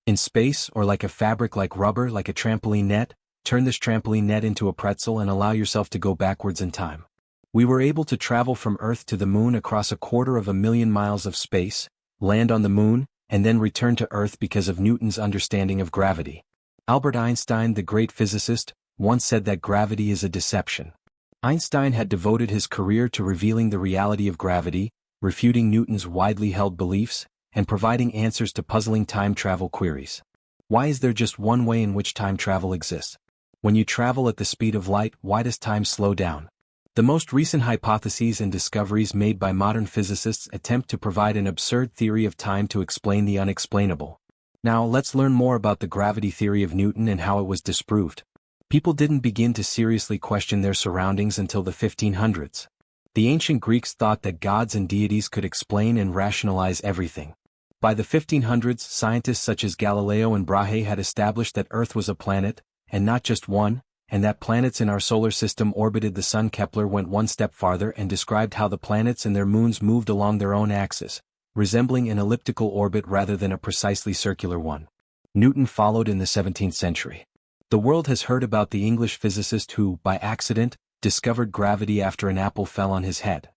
In space, or like a fabric like rubber, like a trampoline net, turn this trampoline net into a pretzel and allow yourself to go backwards in time. We were able to travel from Earth to the Moon across 250,000 miles of space, land on the Moon, and then return to Earth because of Newton's understanding of gravity. Albert Einstein, the great physicist, once said that gravity is a deception. Einstein had devoted his career to revealing the reality of gravity, refuting Newton's widely held beliefs, and providing answers to puzzling time travel queries. Why is there just one way in which time travel exists? When you travel at the speed of light, why does time slow down? The most recent hypotheses and discoveries made by modern physicists attempt to provide an absurd theory of time to explain the unexplainable. Now let's learn more about the gravity theory of Newton and how it was disproved. People didn't begin to seriously question their surroundings until the 1500s. The ancient Greeks thought that gods and deities could explain and rationalize everything. By the 1500s, scientists such as Galileo and Brahe had established that Earth was a planet, and not just one, and that planets in our solar system orbited the Sun. Kepler went one step farther and described how the planets and their moons moved along their own axis, resembling an elliptical orbit rather than a precisely circular one. Newton followed in the 17th century. The world has heard about the English physicist who, by accident, discovered gravity after an apple fell on his head.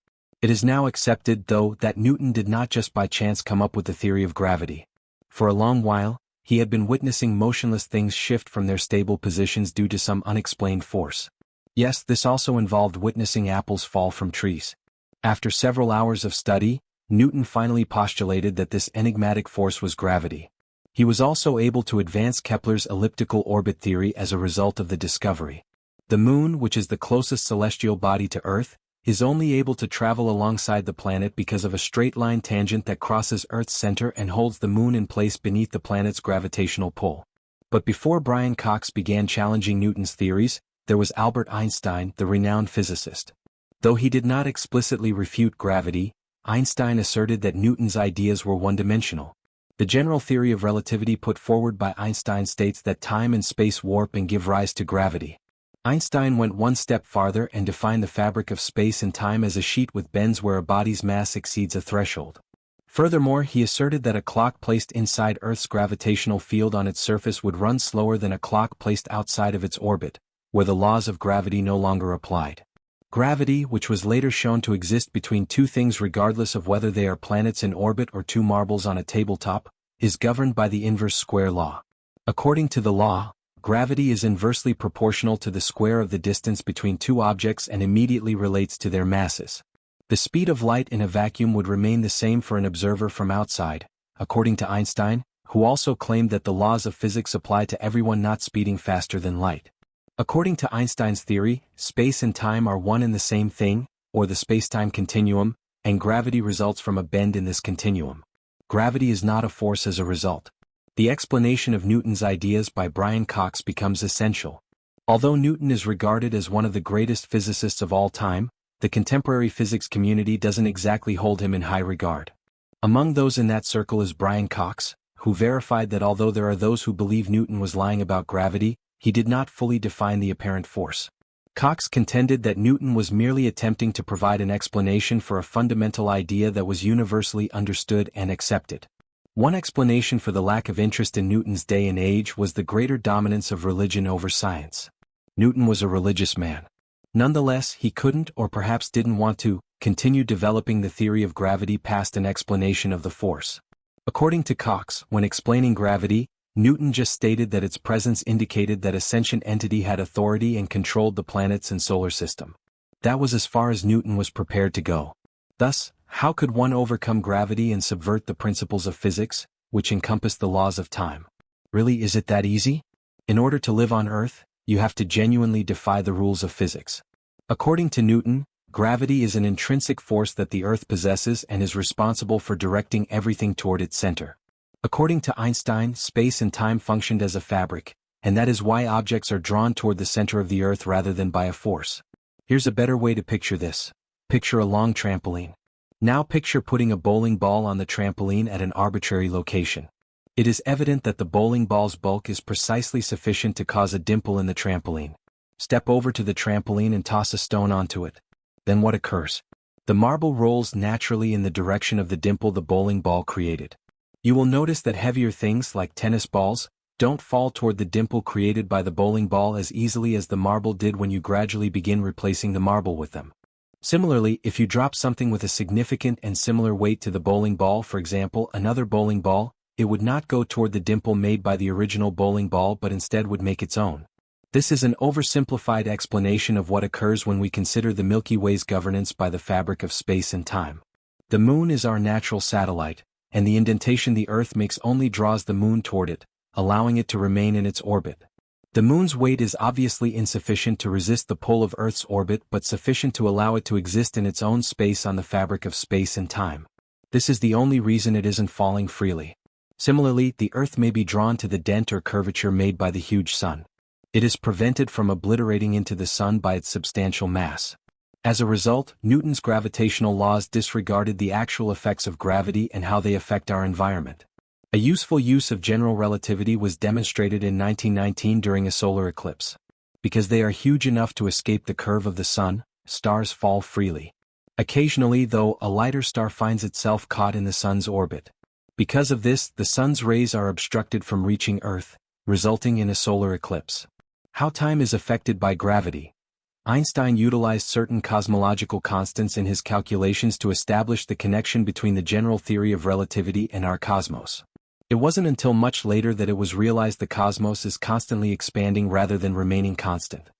It is now accepted, though, that Newton did not just by chance come up with the theory of gravity. For a long while, he had been witnessing motionless things shift from their stable positions due to some unexplained force. Yes, this also involved witnessing apples fall from trees. After several hours of study, Newton finally postulated that this enigmatic force was gravity. He was also able to advance Kepler's elliptical orbit theory as a result of the discovery. The Moon, which is the closest celestial body to Earth, is only able to travel alongside the planet because of a straight-line tangent that crosses Earth's center and holds the Moon in place beneath the planet's gravitational pull. But before Brian Cox began challenging Newton's theories, there was Albert Einstein, the renowned physicist. Though he did not explicitly refute gravity, Einstein asserted that Newton's ideas were one-dimensional. The general theory of relativity put forward by Einstein states that time and space warp and give rise to gravity. Einstein went one step farther and defined the fabric of space and time as a sheet with bends where a body's mass exceeds a threshold. Furthermore, he asserted that a clock placed inside Earth's gravitational field on its surface would run slower than a clock placed outside of its orbit, where the laws of gravity no longer applied. Gravity, which was later shown to exist between two things regardless of whether they are planets in orbit or two marbles on a tabletop, is governed by the inverse square law. According to the law, gravity is inversely proportional to the square of the distance between two objects and immediately relates to their masses. The speed of light in a vacuum would remain the same for an observer from outside, according to Einstein, who also claimed that the laws of physics apply to everyone not speeding faster than light. According to Einstein's theory, space and time are one and the same thing, or the space-time continuum, and gravity results from a bend in this continuum. Gravity is not a force as a result. The explanation of Newton's ideas by Brian Cox becomes essential. Although Newton is regarded as one of the greatest physicists of all time, the contemporary physics community doesn't exactly hold him in high regard. Among those in that circle is Brian Cox, who verified that although there are those who believe Newton was lying about gravity, he did not fully define the apparent force. Cox contended that Newton was merely attempting to provide an explanation for a fundamental idea that was universally understood and accepted. One explanation for the lack of interest in Newton's day and age was the greater dominance of religion over science. Newton was a religious man. Nonetheless, he couldn't, or perhaps didn't want to, continue developing the theory of gravity past an explanation of the force. According to Cox, when explaining gravity, Newton just stated that its presence indicated that a sentient entity had authority and controlled the planets and solar system. That was as far as Newton was prepared to go. Thus, how could one overcome gravity and subvert the principles of physics, which encompass the laws of time? Really, is it that easy? In order to live on Earth, you have to genuinely defy the rules of physics. According to Newton, gravity is an intrinsic force that the Earth possesses and is responsible for directing everything toward its center. According to Einstein, space and time functioned as a fabric, and that is why objects are drawn toward the center of the Earth rather than by a force. Here's a better way to picture this. Picture a long trampoline. Now picture putting a bowling ball on the trampoline at an arbitrary location. It is evident that the bowling ball's bulk is precisely sufficient to cause a dimple in the trampoline. Step over to the trampoline and toss a stone onto it. Then what occurs? The marble rolls naturally in the direction of the dimple the bowling ball created. You will notice that heavier things like tennis balls don't fall toward the dimple created by the bowling ball as easily as the marble did when you gradually begin replacing the marble with them. Similarly, if you drop something with a significant and similar weight to the bowling ball, for example, another bowling ball, it would not go toward the dimple made by the original bowling ball but instead would make its own. This is an oversimplified explanation of what occurs when we consider the Milky Way's governance by the fabric of space and time. The Moon is our natural satellite, and the indentation the Earth makes only draws the Moon toward it, allowing it to remain in its orbit. The Moon's weight is obviously insufficient to resist the pull of Earth's orbit but sufficient to allow it to exist in its own space on the fabric of space and time. This is the only reason it isn't falling freely. Similarly, the Earth may be drawn to the dent or curvature made by the huge Sun. It is prevented from obliterating into the Sun by its substantial mass. As a result, Newton's gravitational laws disregarded the actual effects of gravity and how they affect our environment. A useful use of general relativity was demonstrated in 1919 during a solar eclipse. Because they are huge enough to escape the curve of the Sun, stars fall freely. Occasionally, though, a lighter star finds itself caught in the Sun's orbit. Because of this, the Sun's rays are obstructed from reaching Earth, resulting in a solar eclipse. How time is affected by gravity. Einstein utilized certain cosmological constants in his calculations to establish the connection between the general theory of relativity and our cosmos. It wasn't until much later that it was realized the cosmos is constantly expanding rather than remaining constant.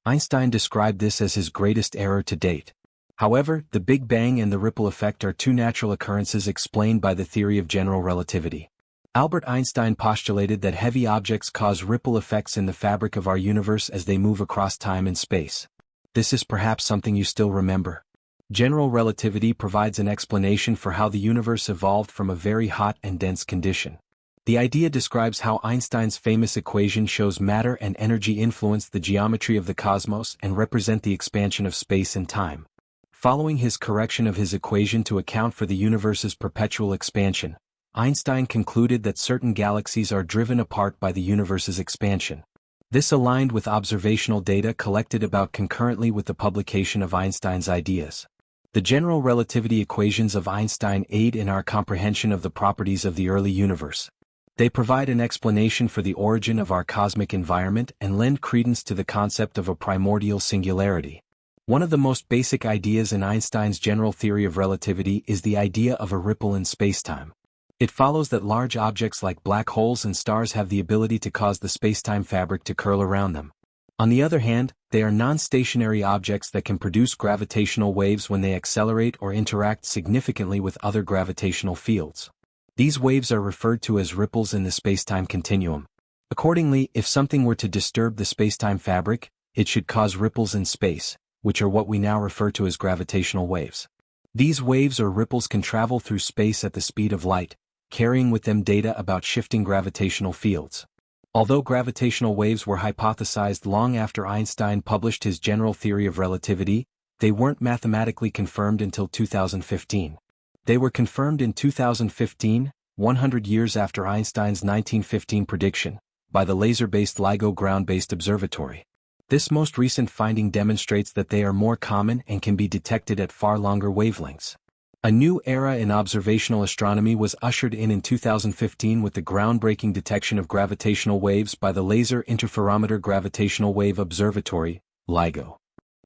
Einstein described this as his greatest error to date. However, the Big Bang and the ripple effect are two natural occurrences explained by the theory of general relativity. Albert Einstein postulated that heavy objects cause ripple effects in the fabric of our universe as they move across time and space. This is perhaps something you still remember. General relativity provides an explanation for how the universe evolved from a very hot and dense condition. The idea describes how Einstein's famous equation shows matter and energy influence the geometry of the cosmos and represent the expansion of space and time. Following his correction of his equation to account for the universe's perpetual expansion, Einstein concluded that certain galaxies are driven apart by the universe's expansion. This aligned with observational data collected about concurrently with the publication of Einstein's ideas. The general relativity equations of Einstein aid in our comprehension of the properties of the early universe. They provide an explanation for the origin of our cosmic environment and lend credence to the concept of a primordial singularity. One of the most basic ideas in Einstein's general theory of relativity is the idea of a ripple in spacetime. It follows that large objects like black holes and stars have the ability to cause the spacetime fabric to curl around them. On the other hand, they are non-stationary objects that can produce gravitational waves when they accelerate or interact significantly with other gravitational fields. These waves are referred to as ripples in the spacetime continuum. Accordingly, if something were to disturb the spacetime fabric, it should cause ripples in space, which are what we now refer to as gravitational waves. These waves or ripples can travel through space at the speed of light, carrying with them data about shifting gravitational fields. Although gravitational waves were hypothesized long after Einstein published his general theory of relativity, they weren't mathematically confirmed until 2015. They were confirmed in 2015, 100 years after Einstein's 1915 prediction, by the laser-based LIGO ground-based observatory. This most recent finding demonstrates that they are more common and can be detected at far longer wavelengths. A new era in observational astronomy was ushered in 2015 with the groundbreaking detection of gravitational waves by the Laser Interferometer Gravitational Wave Observatory, LIGO.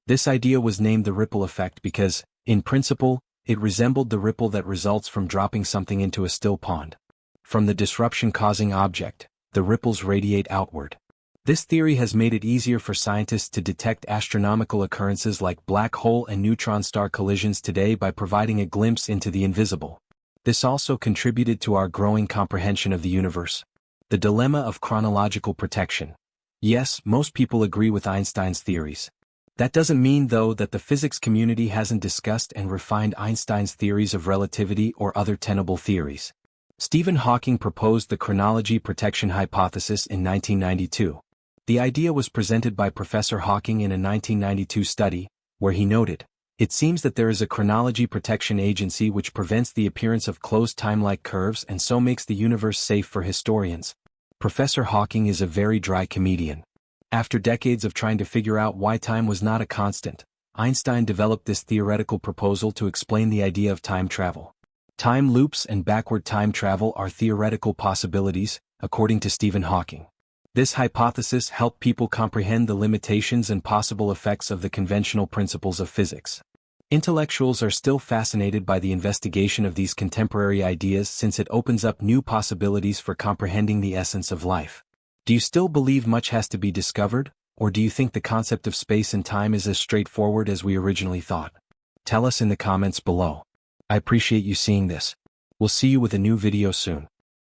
This idea was named the ripple effect because, in principle, it resembled the ripple that results from dropping something into a still pond. From the disruption-causing object, the ripples radiate outward. This theory has made it easier for scientists to detect astronomical occurrences like black hole and neutron star collisions today by providing a glimpse into the invisible. This also contributed to our growing comprehension of the universe. The dilemma of chronological protection. Yes, most people agree with Einstein's theories. That doesn't mean, though, that the physics community hasn't discussed and refined Einstein's theories of relativity or other tenable theories. Stephen Hawking proposed the chronology protection hypothesis in 1992. The idea was presented by Professor Hawking in a 1992 study, where he noted, "It seems that there is a chronology protection agency which prevents the appearance of closed time-like curves and so makes the universe safe for historians." Professor Hawking is a very dry comedian. After decades of trying to figure out why time was not a constant, Einstein developed this theoretical proposal to explain the idea of time travel. Time loops and backward time travel are theoretical possibilities, according to Stephen Hawking. This hypothesis helped people comprehend the limitations and possible effects of the conventional principles of physics. Intellectuals are still fascinated by the investigation of these contemporary ideas since it opens up new possibilities for comprehending the essence of life. Do you still believe much has to be discovered, or do you think the concept of space and time is as straightforward as we originally thought? Tell us in the comments below. I appreciate you seeing this. We'll see you with a new video soon.